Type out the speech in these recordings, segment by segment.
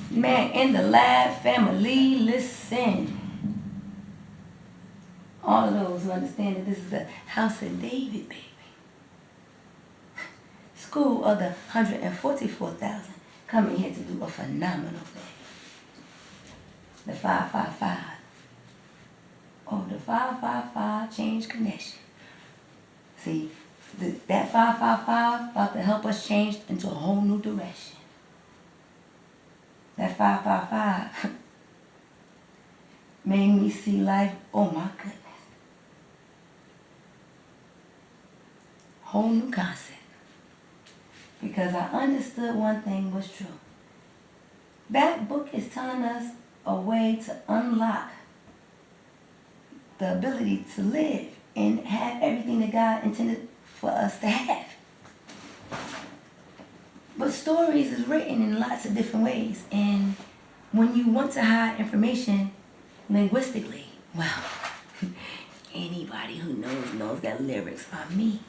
Man, in the lab, family, listen. All of those who understand that this is the house of David, baby. School of the 144,000 coming here to do a phenomenal thing. The 555. Oh, the 555 change connection. See, that 555 about to help us change into a whole new direction. That 555 made me see life, oh my goodness. Whole new concept. Because I understood one thing was true. That book is telling us a way to unlock the ability to live and have everything that God intended for us to have. But stories is written in lots of different ways, and when you want to hide information linguistically, well, anybody who knows that lyrics are me.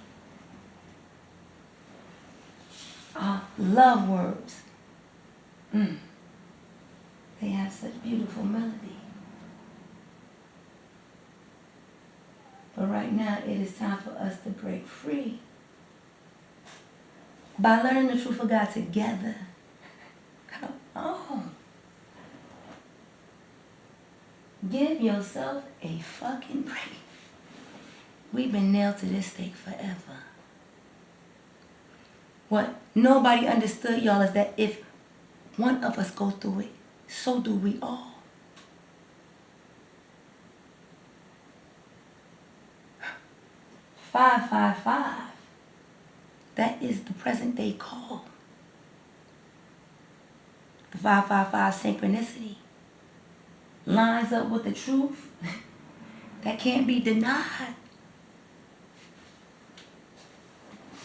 Love words. They have such beautiful melody. But right now, it is time for us to break free by learning the truth of God together. Come on. Give yourself a fucking break. We've been nailed to this stake forever. What nobody understood, y'all, is that if one of us go through it, so do we all. Five, five, five. That is the present day call. The 555 synchronicity lines up with the truth that can't be denied.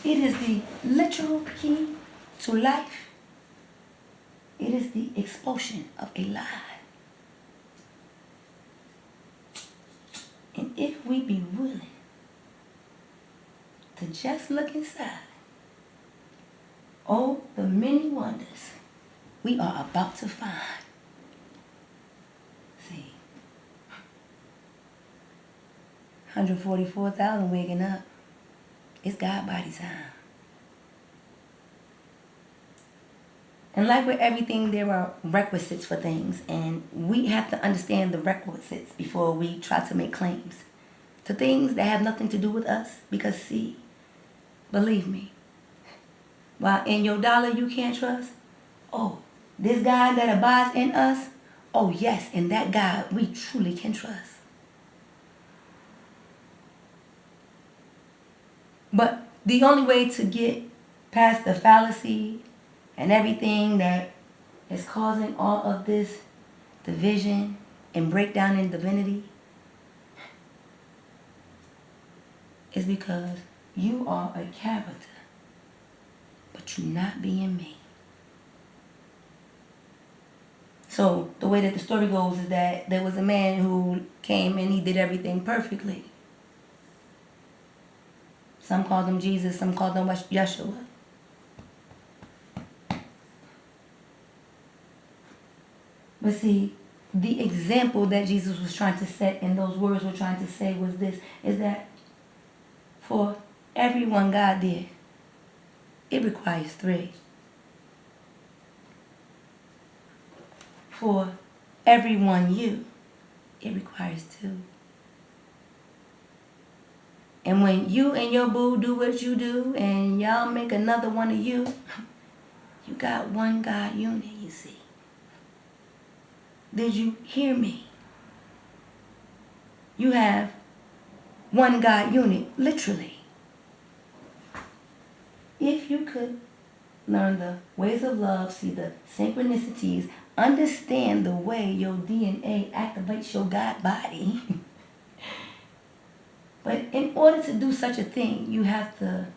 It is the literal key to life. It is the expulsion of a lie. And if we be willing to just look inside, oh, the many wonders we are about to find. See, 144,000 waking up. It's God body time. And like with everything, there are requisites for things, and we have to understand the requisites before we try to make claims to things that have nothing to do with us. Because see, believe me, while in your dollar you can't trust, oh, this God that abides in us, oh yes, in that God we truly can trust. But the only way to get past the fallacy and everything that is causing all of this division and breakdown in divinity is because you are a character, but you're not being me. So the way that the story goes is that there was a man who came and he did everything perfectly. Some called him Jesus, some called him Yeshua. But see, the example that Jesus was trying to set and those words were trying to say was this, is that for everyone God did, it requires three. For everyone you, it requires two. And when you and your boo do what you do and y'all make another one of you, you got one God unit, you see. Did you hear me? You have one God unit, literally. If you could learn the ways of love, see the synchronicities, understand the way your DNA activates your God body. But in order to do such a thing, you have to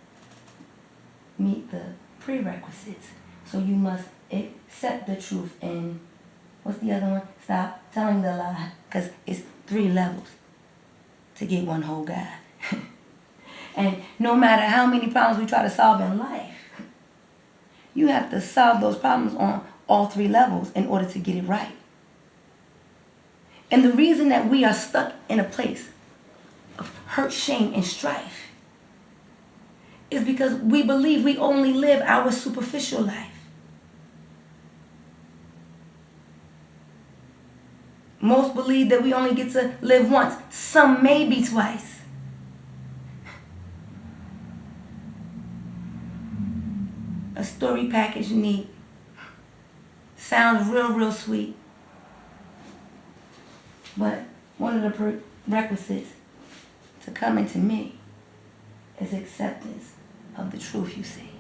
meet the prerequisites. So you must accept the truth and, what's the other one? Stop telling the lie. Because it's 3 levels to get one whole God. And no matter how many problems we try to solve in life, you have to solve those problems on all three levels in order to get it right. And the reason that we are stuck in a place of hurt, shame, and strife is because we believe we only live our superficial life. Most believe that we only get to live once, some maybe twice. A story package neat. Sounds real sweet. But one of the prerequisites to coming to me is acceptance of the truth you see.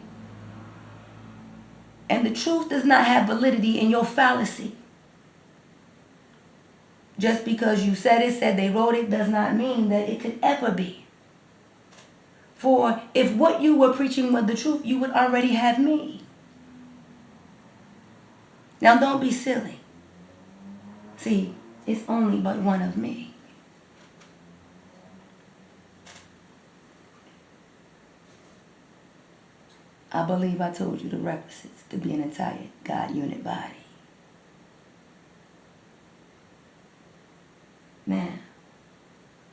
And the truth does not have validity in your fallacy. Just because you said they wrote it, does not mean that it could ever be. For if what you were preaching was the truth, you would already have me. Now don't be silly. See, it's only but one of me. I believe I told you the requisites to be an entire God unit body. Now,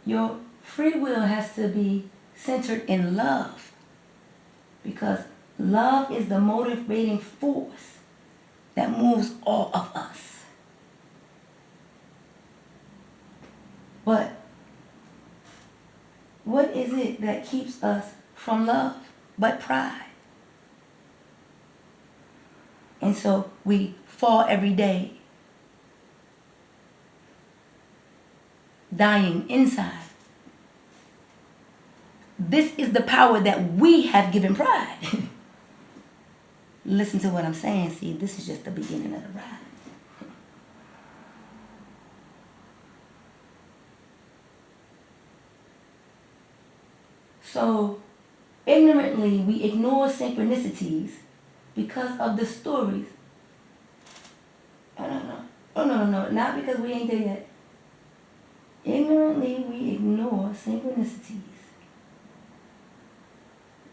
your free will has to be centered in love, because love is the motivating force that moves all of us. But what is it that keeps us from love but pride? And so we fall every day, dying inside. This is the power that we have given pride. Listen to what I'm saying. See, this is just the beginning of the ride. So, ignorantly, we ignore synchronicities because of the stories. Oh, no. Not because we ain't there yet. Ignorantly, we ignore synchronicities.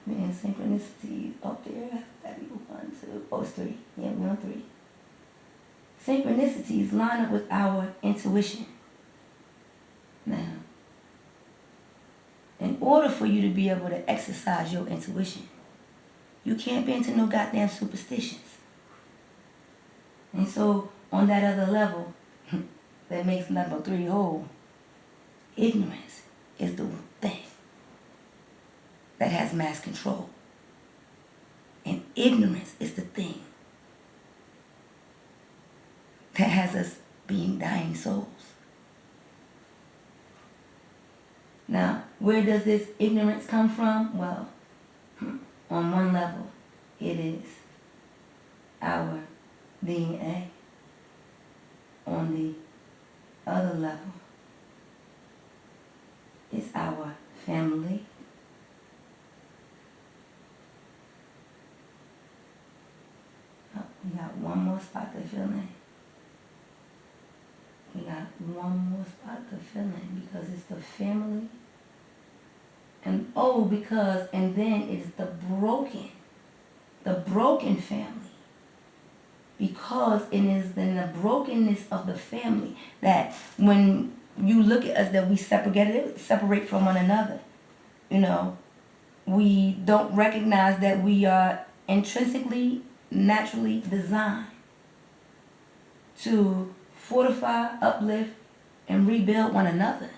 Man, synchronicities up there. That'd be 1, 2, oh, it's 3. Yeah, we're on 3. Synchronicities line up with our intuition. Now, in order for you to be able to exercise your intuition, you can't be into no goddamn superstitions. And so, on that other level, that makes number 3 whole, ignorance is the thing that has mass control. And ignorance is the thing that has us being dying souls. Now, where does this ignorance come from? Well, on one level, it is our DNA. On the other level, it's our family. Oh, we got one more spot to fill in. We got one more spot to fill in because it's the family. And then it's the broken family. Because it is in the brokenness of the family that when you look at us that we separate from one another. You know, we don't recognize that we are intrinsically, naturally designed to fortify, uplift, and rebuild one another.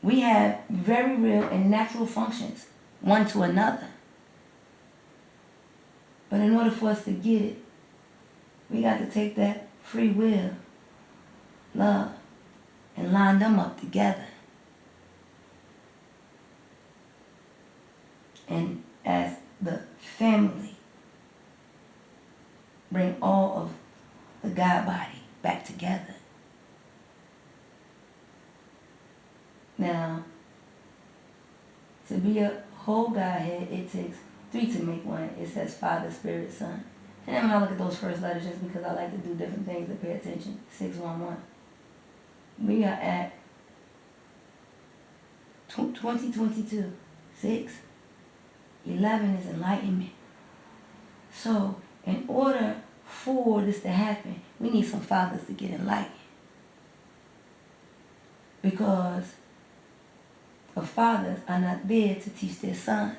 We have very real and natural functions, one to another. But in order for us to get it, we got to take that free will, love, and line them up together. And as the family, bring all of the God body back together. Now, to be a whole Godhead, it takes 3 to make 1. It says Father, Spirit, Son. And then when I look at those first letters, just because I like to do different things to pay attention. 611. We are at 2022. 6. 11 is enlightenment. So In order for this to happen, we need some fathers to get enlightened. Because the fathers are not there to teach their sons.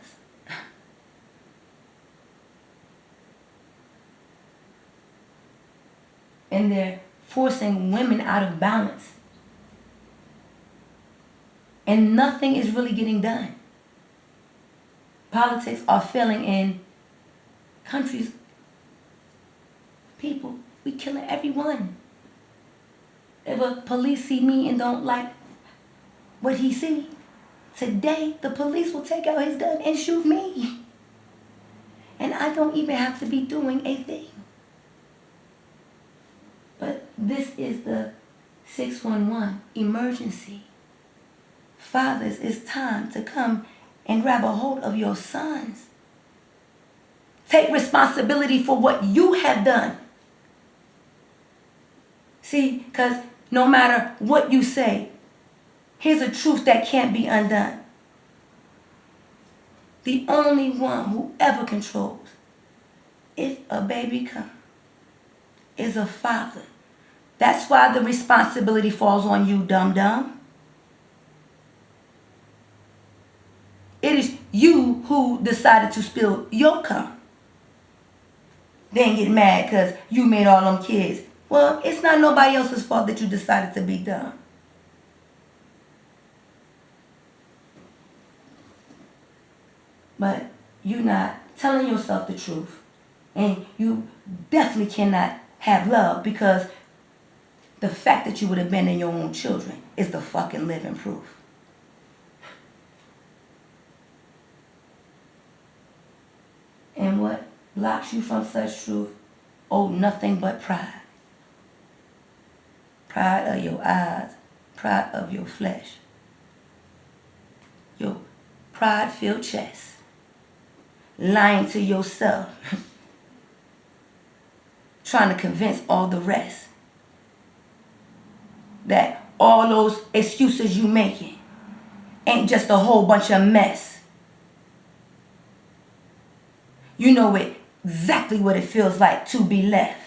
And they're forcing women out of balance. And nothing is really getting done. Politics are failing in countries. People, we killing everyone. If a police see me and don't like what he see, today the police will take out his gun and shoot me. And I don't even have to be doing a thing. But this is the 611 emergency. Fathers, it's time to come and grab a hold of your sons. Take responsibility for what you have done. See, because no matter what you say, here's a truth that can't be undone. The only one who ever controls if a baby comes is a father. That's why the responsibility falls on you, dum-dum. It is you who decided to spill your cum. Then get mad because you made all them kids. Well, it's not nobody else's fault that you decided to be dumb. But you're not telling yourself the truth. And you definitely cannot have love, because the fact that you would abandon your own children is the fucking living proof. And what blocks you from such truth? Oh, nothing but pride. Pride of your eyes, pride of your flesh, your pride-filled chest, lying to yourself, trying to convince all the rest that all those excuses you making ain't just a whole bunch of mess. You know exactly what it feels like to be left.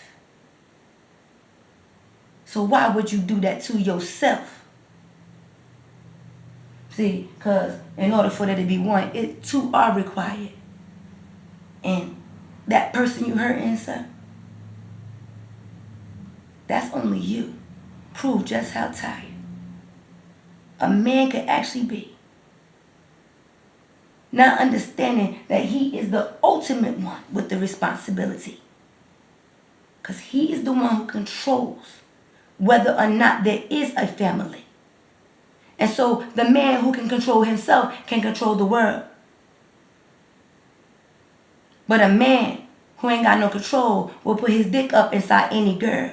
So why would you do that to yourself? See, because in order for there to be one, two are required. And that person you hurting, sir, that's only you. Prove just how tired a man could actually be. Not understanding that he is the ultimate one with the responsibility. Because he is the one who controls whether or not there is a family. And so the man who can control himself can control the world. But a man who ain't got no control will put his dick up inside any girl.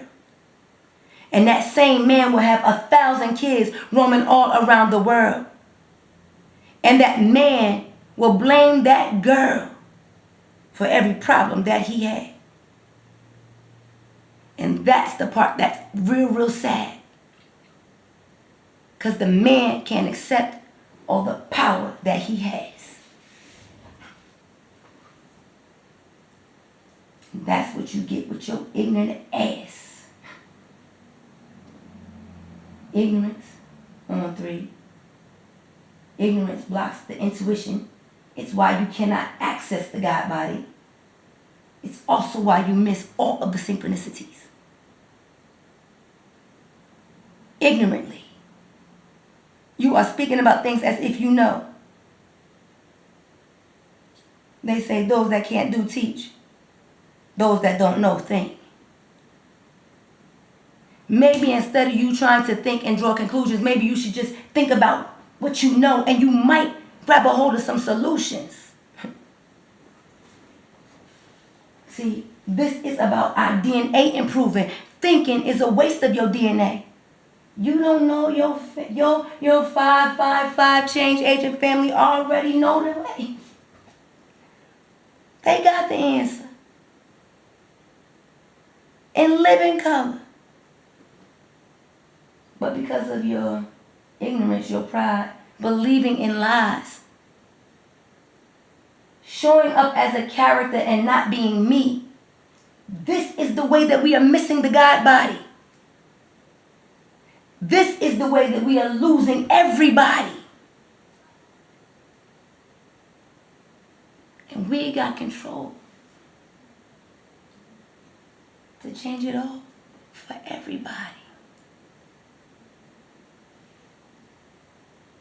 And that same man will have 1,000 kids roaming all around the world. And that man will blame that girl for every problem that he had. And that's the part that's real sad. Because the man can't accept all the power that he has. And that's what you get with your ignorant ass. Ignorance on 3. Ignorance blocks the intuition. It's why you cannot access the God body. It's also why you miss all of the synchronicities. Ignorantly. You are speaking about things as if you know. They say those that can't do teach. Those that don't know think. Maybe instead of you trying to think and draw conclusions, maybe you should just think about what you know, and you might grab a hold of some solutions. See, this is about our DNA improving. Thinking is a waste of your DNA. You don't know your 555 change agent family already know the way. They got the answer. In living color. But because of your ignorance, your pride, believing in lies, showing up as a character and not being me, is the way that we are missing the God body. This is the way that we are losing everybody. And we got control to change it all for everybody.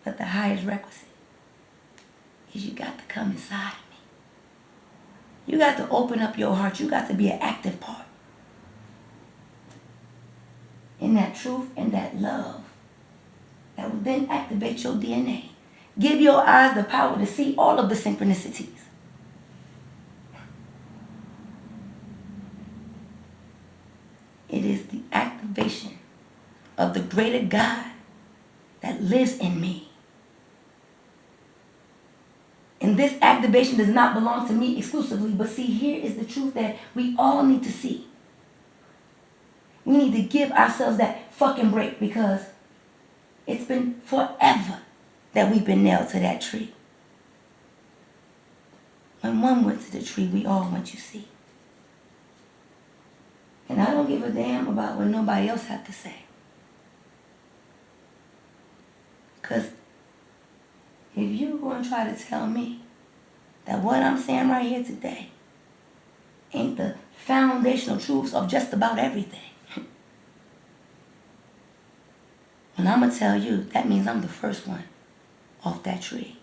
But the highest requisite is you got to come inside of me. You got to open up your heart. You got to be an active part in that truth and that love that will then activate your DNA. Give your eyes the power to see all of the synchronicities. It is the activation of the greater God that lives in me. And this activation does not belong to me exclusively, but see, here is the truth that we all need to see. We need to give ourselves that fucking break because it's been forever that we've been nailed to that tree. When one went to the tree, we all went, you see. And I don't give a damn about what nobody else has to say. Because if you're going to try to tell me that what I'm saying right here today ain't the foundational truths of just about everything, and I'm going to tell you, that means I'm the first one off that tree.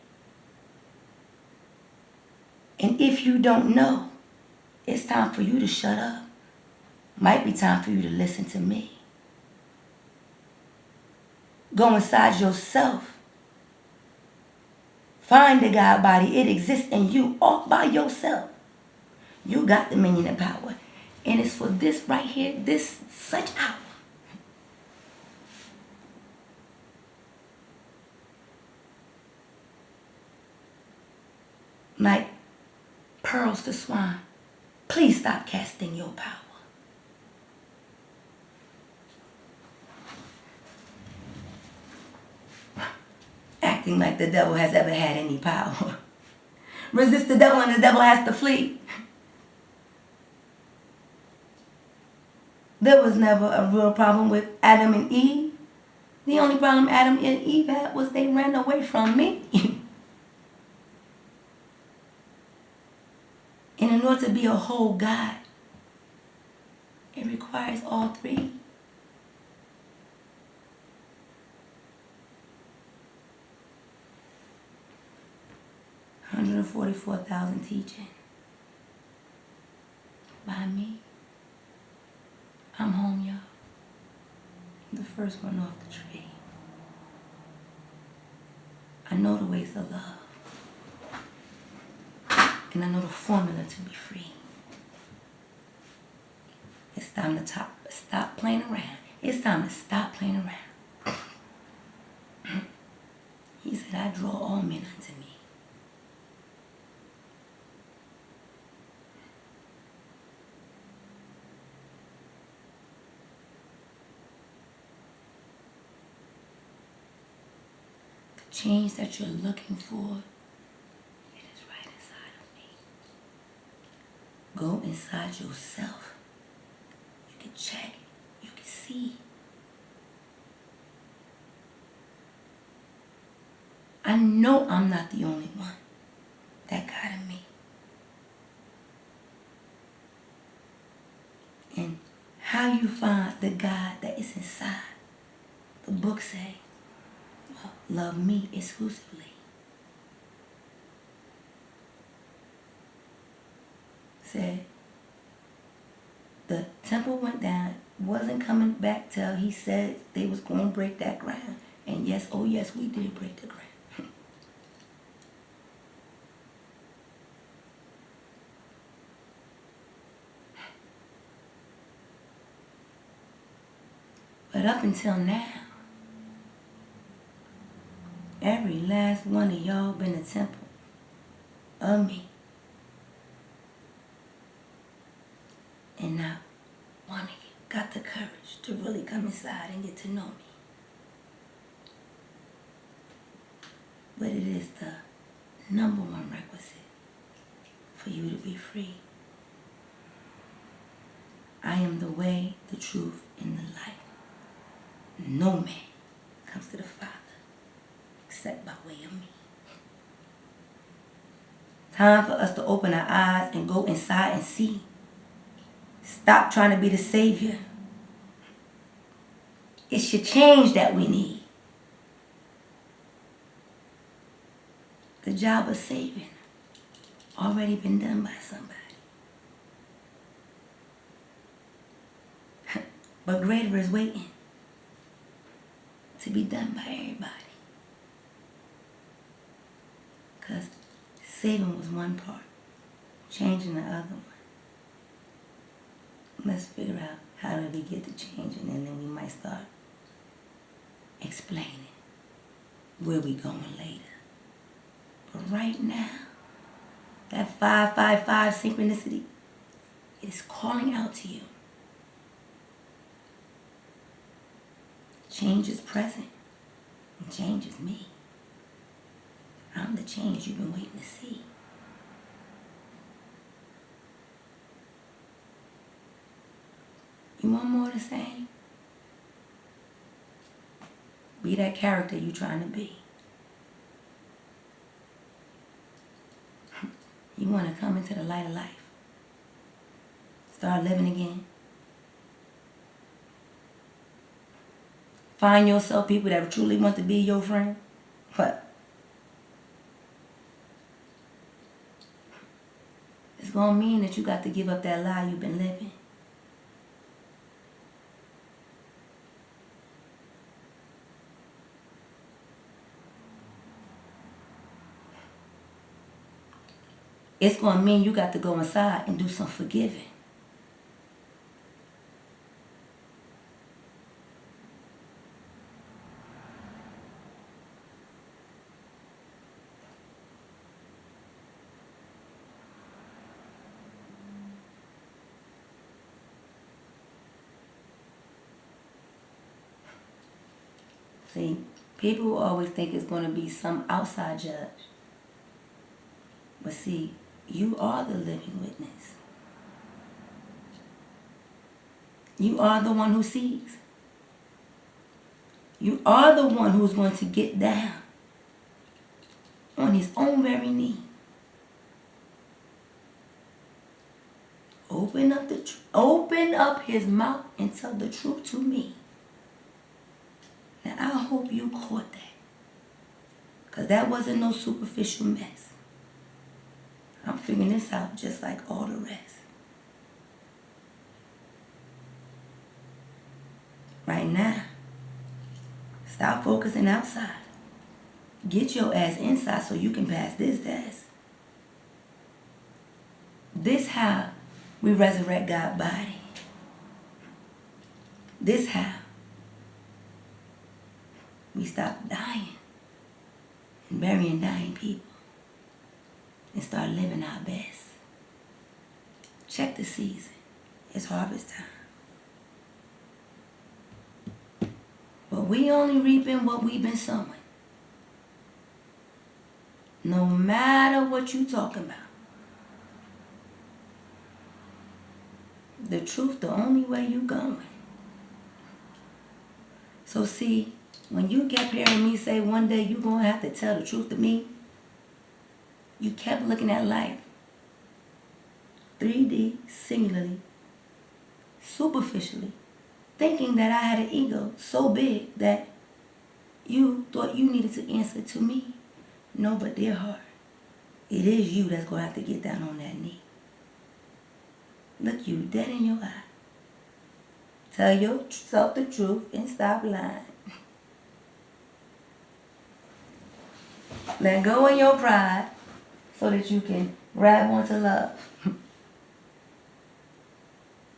And if you don't know, it's time for you to shut up. Might be time for you to listen to me. Go inside yourself. Find the God body. It exists in you all by yourself. You got dominion and power. And it's for this right here, this such hour. Like pearls to swine, please stop casting your power. Acting like the devil has ever had any power. Resist the devil and the devil has to flee. There was never a real problem with Adam and Eve. The only problem Adam and Eve had was they ran away from me. And in order to be a whole God, it requires all three. $144,000 teaching by me. I'm home, y'all. The first one off the tree. I know the ways of love. And I know the formula to be free. It's time to stop playing around. It's time to stop playing around. He said, I draw all men unto me. The change that you're looking for, it is right inside of me. Go inside yourself. You can check. You can see. I know I'm not the only one that got in me. And how you find the God that is inside, the book say, well, love me exclusively. Said the temple went down, wasn't coming back till he said they was going to break that ground. And yes, oh yes, we did break the ground. But up until now, every last one of y'all been a temple of me. And now, one of you got the courage to really come inside and get to know me. But it is the number one requisite for you to be free. I am the way, the truth, and the life. No man comes to the Father except by way of me. Time for us to open our eyes and go inside and see. Stop trying to be the Savior. It's your change that we need. The job of saving already been done by somebody. But greater is waiting to be done by everybody. Because saving was one part, changing the other one. Let's figure out how do we get to changing, and then we might start explaining where we going later. But right now, that 555 synchronicity, it is calling out to you. Change is present, and change is me. I'm the change you've been waiting to see. You want more of the same? Be that character you're trying to be. You want to come into the light of life. Start living again. Find yourself people that truly want to be your friend. But it's going to mean that you got to give up that lie you've been living. It's going to mean you got to go inside and do some forgiving. See, people always think it's going to be some outside judge. But see, you are the living witness. You are the one who sees. You are the one who's going to get down on his own very knee. Open up his mouth and tell the truth to me. Now I hope you caught that. Because that wasn't no superficial mess. I'm figuring this out just like all the rest. Right now, stop focusing outside. Get your ass inside so you can pass this test. This how we resurrect God's body. This how we stop dying and burying dying people and start living our best. Check the season. It's harvest time. But we only reaping what we've been sowing. No matter what you talking about. The truth, the only way you going. So see, when you kept hearing me say one day you gonna have to tell the truth to me, you kept looking at life 3D, singularly, superficially, thinking that I had an ego so big that you thought you needed to answer to me. No, but dear heart, it is you that's going to have to get down on that knee. Look you dead in your eye. Tell yourself the truth and stop lying. Let go of your pride so that you can grab onto love.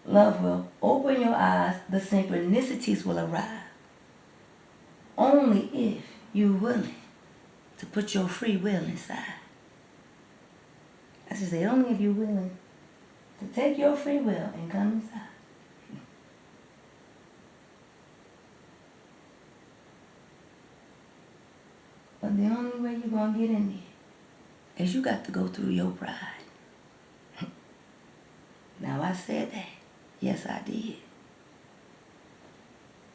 Love will open your eyes. The synchronicities will arrive. Only if you're willing to put your free will inside. I should say, only if you're willing to take your free will and come inside. But the only way you're going to get in there is you got to go through your pride. Now I said that. Yes, I did.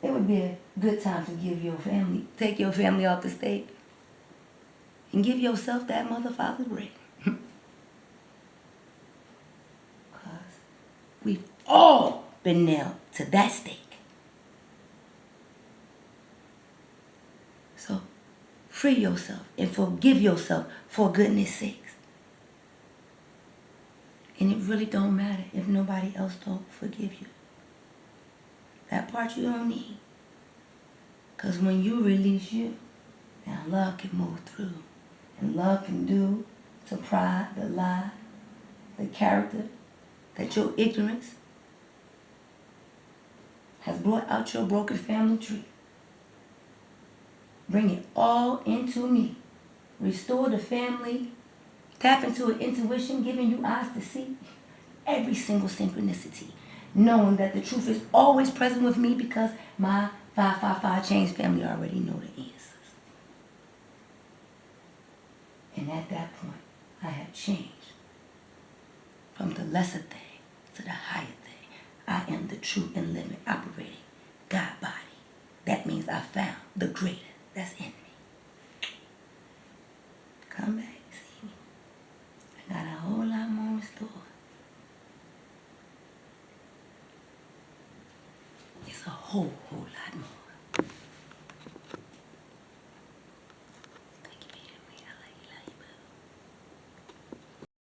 It would be a good time to take your family off the stage and give yourself that mother father break. Because we've all been nailed to that stake. So free yourself and forgive yourself for goodness sakes. And it really don't matter if nobody else don't forgive you. That part you don't need. Because when you release you, now love can move through. And love can do to pride, the lie, the character, that your ignorance has brought out your broken family tree. Bring it all into me. Restore the family. Tap into an intuition, giving you eyes to see every single synchronicity. Knowing that the truth is always present with me because my 555 Change family already know the answers. And at that point, I have changed from the lesser thing to the higher thing. I am the true and living operating God body. That means I found the greater that's in me. Come back, see me. I got a whole lot more in store. It's a whole lot more.